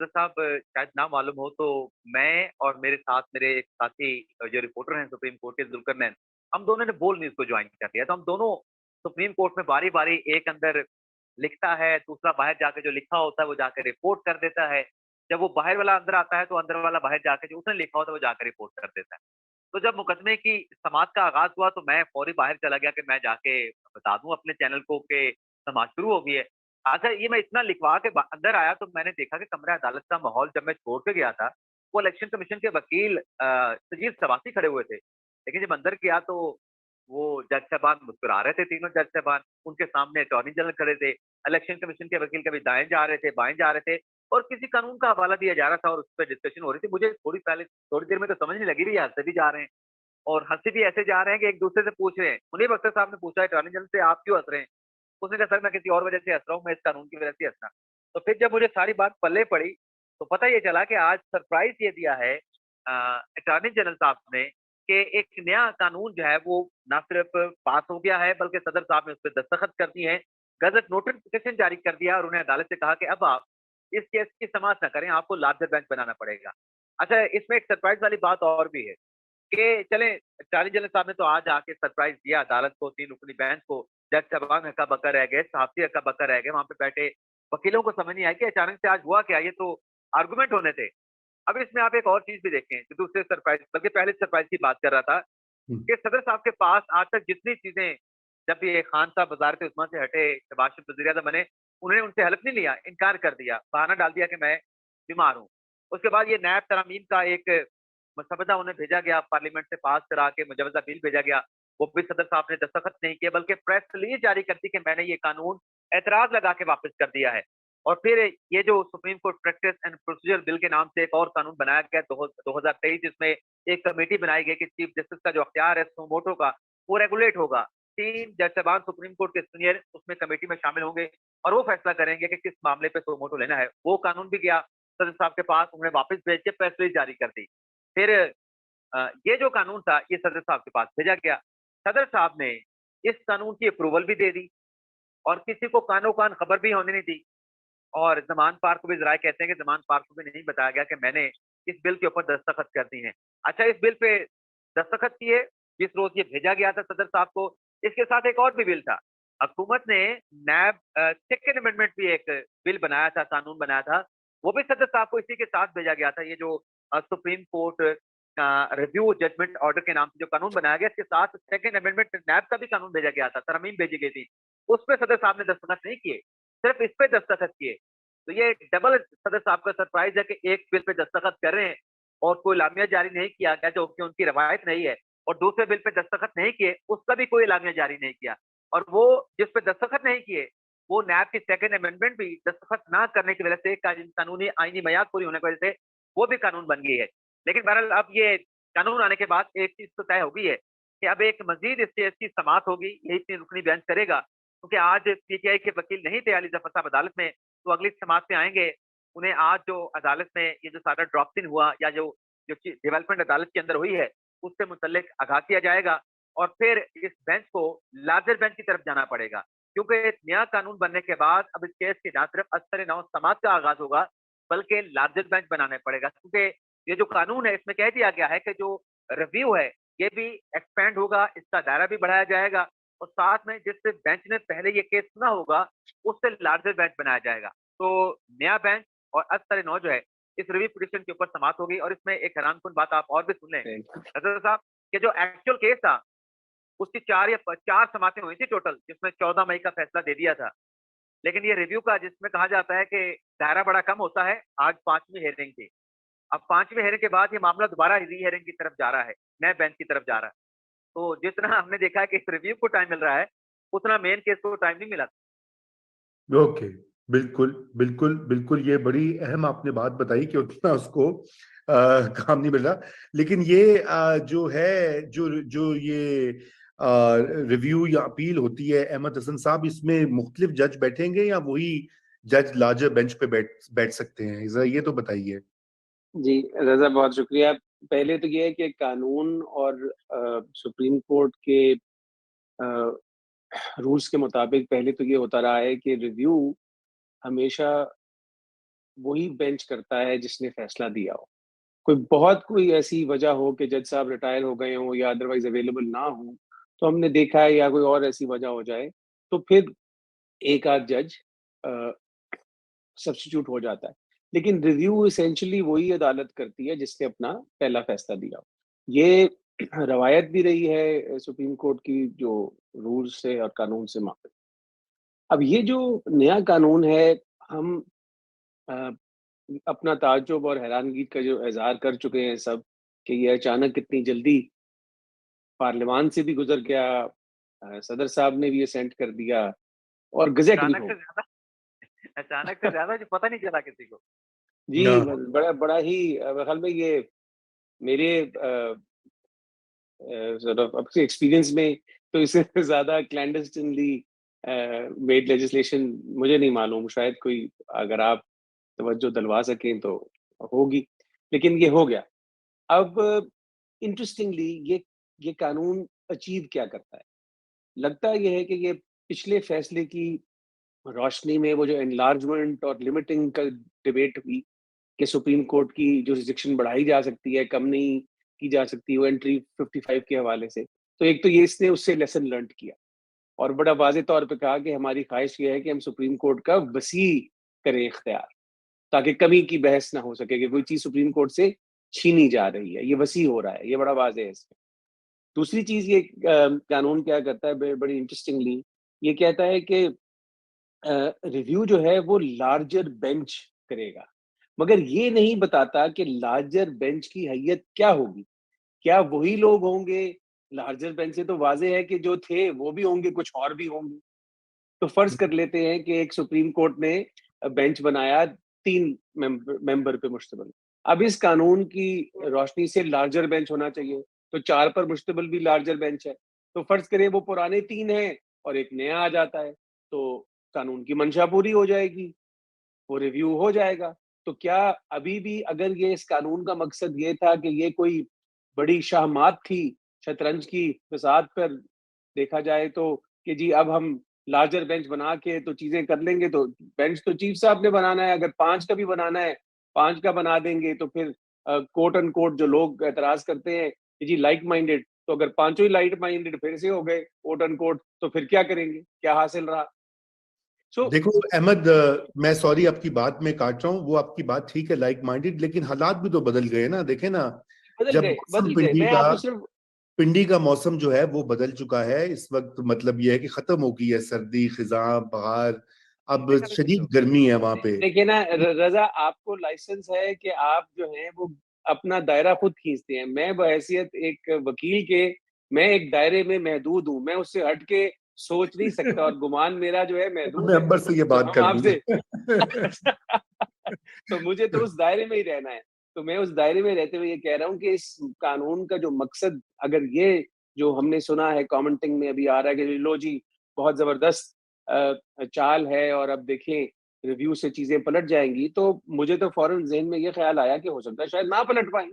तो साहब शायद ना मालूम हो तो मैं और मेरे साथ मेरे एक साथी जो रिपोर्टर हैं सुप्रीम कोर्ट के जुल्कर नैन, हम दोनों ने बोल न्यूज़ को जॉइन कर लिया। तो हम दोनों सुप्रीम कोर्ट में बारी-बारी एक अंदर लिखता है, दूसरा बाहर जाके जो लिखा होता है वो जाके रिपोर्ट कर देता है। जब वो बाहर वाला अंदर आता है तो अंदर वाला बाहर जाके जो उसने लिखा होता है वो जाके रिपोर्ट कर देता है। तो जब मुकदमे की समाअत का आगाज़ हुआ तो मैं फ़ौरी बाहर चला गया कि मैं जाके बता दूँ अपने चैनल को कि समाअत शुरू हो गई है। अच्छा ये मैं इतना लिखवा के अंदर आया तो मैंने देखा कि कमरा अदालत का माहौल जब मैं छोड़ के गया था, वो इलेक्शन कमीशन के वकील सजीव सवासी खड़े हुए थे। लेकिन जब अंदर गया तो वो जज साहबान मुस्कुरा रहे थे, तीनों जज साहबान, उनके सामने अटॉर्नी जनरल खड़े थे, इलेक्शन कमीशन के वकील कभी दाएँ जा रहे थे, बाएँ जा रहे थे और किसी कानून का हवाला दिया जा रहा था और उस पे डिस्कशन हो रही थी। मुझे थोड़ी देर में तो समझ नहीं लगी रही, हँसते भी जा रहे हैं और हँसे भी ऐसे जा रहे हैं कि एक-दूसरे से पूछ रहे हैं। मुनीब अख्तर साहब ने पूछा अटॉर्नी जनरल से, "आप क्यों हँस रहे हैं?" उसने कहा, "सर मैं किसी और वजह से हँस रहा हूँ, मैं इस कानून की वजह से हँस रहा।" तो फिर जब मुझे सारी बात पल्ले पड़ी, तो पता ये चला कि आज सरप्राइज़ ये दिया है अटॉर्नी जनरल साहब ने कि एक नया कानून जो है वो ना सिर्फ़ पास हो गया है बल्कि सदर साहब ने उसपे दस्तखत कर दिए हैं, गज़ट नोटिफ़िकेशन जारी कर दिया और उन्हें अदालत से कहा कि अब आप इस केस की समाअत ना करें, आपको लार्जर बेंच बनाना पड़ेगा। अच्छा इसमें एक सरप्राइज़ वाली बात और भी है कि चलें अटॉर्नी जनरल साहब ने तो आज आके सरप्राइज़ दिया अदालत को, 3 रुकनी बेंच को, जज साहबान हक्का-बक्का रह गए, सहाफ़ी हक्का-बक्का रह गए, वहाँ पे बैठे वकीलों को समझ नहीं आई कि अचानक से आज हुआ क्या? ये तो आर्गुमेंट होने थे। अब इसमें आप एक और चीज़ भी देखें, जो दूसरे सरप्राइज़ बल्कि पहले सरप्राइज़ की बात कर रहा था हुँ। कि सदर साहब के पास आज तक जितनी चीज़ें जब ये खान साहब वज़ारत उस्मा से हटे, शहबाज शरीफ वज़ीर-ए-आज़म बने, उन्होंने उनसे हेल्प नहीं लिया, इनकार कर दिया, बहाना डाल दिया कि मैं बीमार हूँ। उसके बाद ये नैब तरामीम का एक मसवदा उन्हें भेजा गया, पार्लियामेंट से पास करा के मुजवज़ा बिल भेजा गया, वो भी सदर साहब ने दस्तखत नहीं किए बल्कि प्रेस रिलीज़ जारी कर दी कि मैंने ये कानून ऐतराज़ लगा के वापस कर दिया है। और फिर ये जो supreme court practice and procedure bill के नाम से एक और कानून बनाया गया 2023 जिसमें एक कमेटी बनाई गई कि चीफ जस्टिस का जो अख्तियार है सुमो मोटो का, वो रेगुलेट होगा। 3 जज साहबान सुप्रीम कोर्ट के सीनियर उसमें कमेटी में शामिल होंगे और वो फैसला करेंगे कि किस मामले पे सुमो मोटो लेना है। वो कानून भी गया सदर साहब के पास, उन्होंने वापस भेज के प्रेस रिलीज़ जारी कर दी। फिर ये जो कानून था, ये सदर साहब के पास भेजा गया। सदर साहब ने इस कानून की अप्रूवल भी दे दी और किसी को कानो-कान खबर भी होने नहीं दी और ज़मान पार्क को भी ज़राए कहते हैं कि ज़मान पार्क को भी नहीं बताया गया कि मैंने इस बिल के ऊपर दस्तखत कर दी हैं। अच्छा इस बिल पे दस्तखत किए, जिस रोज़ ये भेजा गया था सदर साहब को, इसके साथ एक और भी बिल था। हुकूमत ने नैब सेकंड अमेंडमेंट भी एक बिल बनाया था, कानून बनाया था, वो भी सदर साहब को इसी के साथ भेजा गया था। ये जो supreme court review judgement order के नाम से जो कानून बनाया गया, इसके साथ सेकंड अमेंडमेंट नैब का भी कानून भेजा गया था, तरमीम भेजी गई थी। उस पे सदर साहब ने दस्तखत नहीं किए, सिर्फ इस पे दस्तखत किए। तो ये डबल सदर साहब का सरप्राइज़ है कि एक बिल पे दस्तखत कर रहे हैं और कोई एलामिया जारी नहीं किया गया, जो कि उनकी रवायत नहीं है और दूसरे बिल पे दस्तखत नहीं किए, उसका भी कोई एलामिया जारी नहीं किया। और वो जिस पे दस्तखत नहीं किए, वो नैब की सेकंड अमेंडमेंट भी दस्तखत ना करने की वजह से कानूनी आईनी मयार पूरी होने की वजह से, वो भी कानून बन गई है। लेकिन बहरहाल अब ये कानून आने के बाद एक चीज़ तो तय हो गई है कि अब एक मज़ीद इस केस की समाअत होगी, यही 3 रुकनी बेंच करेगा। क्योंकि आज पीटीआई के वकील नहीं थे अली ज़फ़र साहब अदालत में, तो अगली समाअत पे आएँगे। उन्हें आज जो अदालत में ये जो सारा ड्रॉप इन हुआ या जो जो चीज़ डेवलपमेंट अदालत के अंदर हुई है, उससे मुतल्लिक आगाह किया जाएगा और फिर इस बेंच को लार्जर बेंच की तरफ जाना पड़ेगा। क्योंकि एक नया कानून बनने के बाद अब इस केस की ना सिर्फ असर-ए-नौ समाअत का आगाज़ होगा, बल्कि लार्जर बेंच बनाने पड़ेगा। क्योंकि ये जो कानून है, इसमें कह दिया गया है कि जो रिव्यू है, ये भी एक्सपेंड होगा, इसका दायरा भी बढ़ाया जाएगा और साथ में जिस बेंच ने पहले ये केस सुना होगा, उससे लार्जर बेंच बनाया जाएगा। तो नया बेंच और अस-सर-ए-नौ जो है, इस रिव्यू पिटीशन के ऊपर समाअत होगी और इसमें एक हैरानकुन बात आप और भी सुन लें, अज़हर साहब, कि जो एक्चुअल केस था, उसकी 4 या 4 समाअतें हुई थी टोटल, जिसमें 14 मई का फैसला दे दिया था। लेकिन ये रिव्यू का जिसमें कहा जाता है कि दायरा बड़ा कम होता है, आज 5वीं हियरिंग थी। अब 5वीं हियरिंग के बाद ये मामला दोबारा री-हियरिंग की तरफ जा रहा है, नए बेंच की तरफ जा रहा है। तो जितना हमने देखा है कि इस रिव्यू को टाइम मिल रहा है, उतना मेन केस को टाइम नहीं मिला। ओके, बिल्कुल, बिल्कुल, बिल्कुल, ये बड़ी अहम आपने बात बताई कि उतना उसको काम नहीं मिल रहा। लेकिन ये जो है, जो जो ये रिव्यू या अपील होती है, अहमद हसन साहब, इसमें मुख्तलिफ जज बैठेंगे या वही जज लार्जर बेंच पे बैठ बैठ सकते हैं? ज़रा ये तो बताइए। जी, रज़ा बहुत शुक्रिया। पहले तो ये है कि कानून और सुप्रीम कोर्ट के रूल्स के मुताबिक पहले तो ये होता रहा है कि रिव्यू हमेशा वही बेंच करता है जिसने फैसला दिया हो। कोई ऐसी वजह हो कि जज साहब रिटायर हो गए हों या अदरवाइज अवेलेबल ना हो, तो हमने देखा है, या कोई और ऐसी वजह हो जाए, तो फिर एक आध जज सब्स्टिट्यूट हो जाता है। लेकिन रिव्यू एसेंशियली वही अदालत करती है जिसने अपना पहला फैसला दिया हो। ये रवायत भी रही है सुप्रीम कोर्ट की, जो रूल से और कानून से माफी। अब ये जो नया कानून है, हम अ, अपना ताज्जुब और हैरानगी का जो इज़हार कर चुके हैं सब, कि ये अचानक कितनी जल्दी पार्लियामान से भी गुज़र गया, सदर साहब ने भी असेंट कर दिया और गज़ेट भी अचानक हो से गया। ज्यादा, अचानक से ज्यादा जो पता नहीं चला किसी को। जी, हाँ, बड़ा बड़ा ही मेरे ख़्याल में ये मेरे सॉर्ट ऑफ अब से एक्सपीरियंस में तो इससे ज़्यादा क्लैंडस्टिनली मेड लेजिस्लेशन मुझे नहीं मालूम, शायद कोई अगर आप तवज्जो दिलवा सकें तो होगी, लेकिन ये हो गया। अब इंटरेस्टिंगली ये कानून अचीव क्या करता है? लगता ये है कि ये पिछले फैसले की रोशनी में वो जो एनलार्जमेंट और लिमिटिंग का डिबेट हुई कि सुप्रीम कोर्ट की जुरिसडिक्शन बढ़ाई जा सकती है, कम नहीं की जा सकती, वो एंट्री 55 के हवाले से। तो एक तो ये इसने उससे लेसन लर्न्ड किया और बड़ा वाज़ेह तौर पे कहा कि हमारी ख्वाहिश ये है कि हम सुप्रीम कोर्ट का वसी करें इख्तियार, ताकि कमी की बहस ना हो सके कि कोई चीज़ सुप्रीम कोर्ट से छीनी जा रही है, ये वसी हो रहा है, ये बड़ा वाज़ेह है इसमें। दूसरी चीज़ ये कानून क्या करता है बड़ी इंटरेस्टिंगली, ये कहता है कि रिव्यू जो है वो लार्जर बेंच करेगा, मगर ये नहीं बताता कि लार्जर बेंच की हैयत क्या होगी। क्या वही लोग होंगे? लार्जर बेंच से तो वाज़ेह है कि जो थे वो भी होंगे, कुछ और भी होंगे। तो फर्ज़ कर लेते हैं कि एक सुप्रीम कोर्ट ने बेंच बनाया 3 मेंबर पे मुश्तमिल। अब इस कानून की रोशनी से लार्जर बेंच होना चाहिए, तो 4 पर मुश्तमिल भी लार्जर बेंच है। तो फर्ज़ करें वो पुराने 3 हैं और एक नया आ जाता है, तो कानून की मंशा पूरी हो जाएगी, वो रिव्यू हो जाएगा। तो क्या अभी भी अगर ये इस कानून का मकसद ये था कि ये कोई बड़ी शाहमात थी शतरंज की फ़िज़ात पर देखा जाए तो, कि जी अब हम लार्जर बेंच बना के तो चीज़ें कर लेंगे, तो बेंच तो चीफ साहब ने बनाना है, अगर 5 का भी बनाना है, 5 का बना देंगे तो फिर कोट अनकोट जो लोग एतराज़ करते हैं कि जी लाइक माइंडेड, तो अगर पाँचों ही लाइक माइंडेड फिर से हो गए कोट अनकोट, तो फिर क्या करेंगे? क्या हासिल रहा? सो देखो अहमद, मैं सॉरी आपकी बात में काट रहा हूँ, वो आपकी बात ठीक है लाइक माइंडेड, लेकिन हालात भी तो बदल गए ना, देखे ना। बदल जब गए, मौसम बदल गए। मैं आपको सिर्फ पिंडी का मौसम जो है वो बदल चुका है इस वक्त, मतलब ये है कि खत्म हो गई है सर्दी, खिजां, बहार, अब देखा देखी शदीद तो गर्मी है वहां पे। देखिए ना रजा, आपको लाइसेंस है कि आप जो है वो अपना दायरा खुद खींचते हैं। मैं बहैसियत एक वकील के, मैं एक दायरे में महदूद हूँ, मैं उससे हट के सोच नहीं सकता और गुमान मेरा जो है हमने महदूद है। अंबर से ये तो बात हम कर दी आपसे है। तो मुझे तो उस दायरे में ही रहना है। तो मैं उस दायरे में रहते हुए ये कह रहा हूँ कि इस कानून का जो मकसद, अगर ये जो हमने सुना है कमेंटिंग में अभी आ रहा है कि लो जी बहुत जबरदस्त चाल है और अब देखें रिव्यू से चीजें पलट जाएंगी, तो मुझे तो फौरन ज़हन में ये ख्याल आया कि हो सकता है शायद ना पलट पाएँ।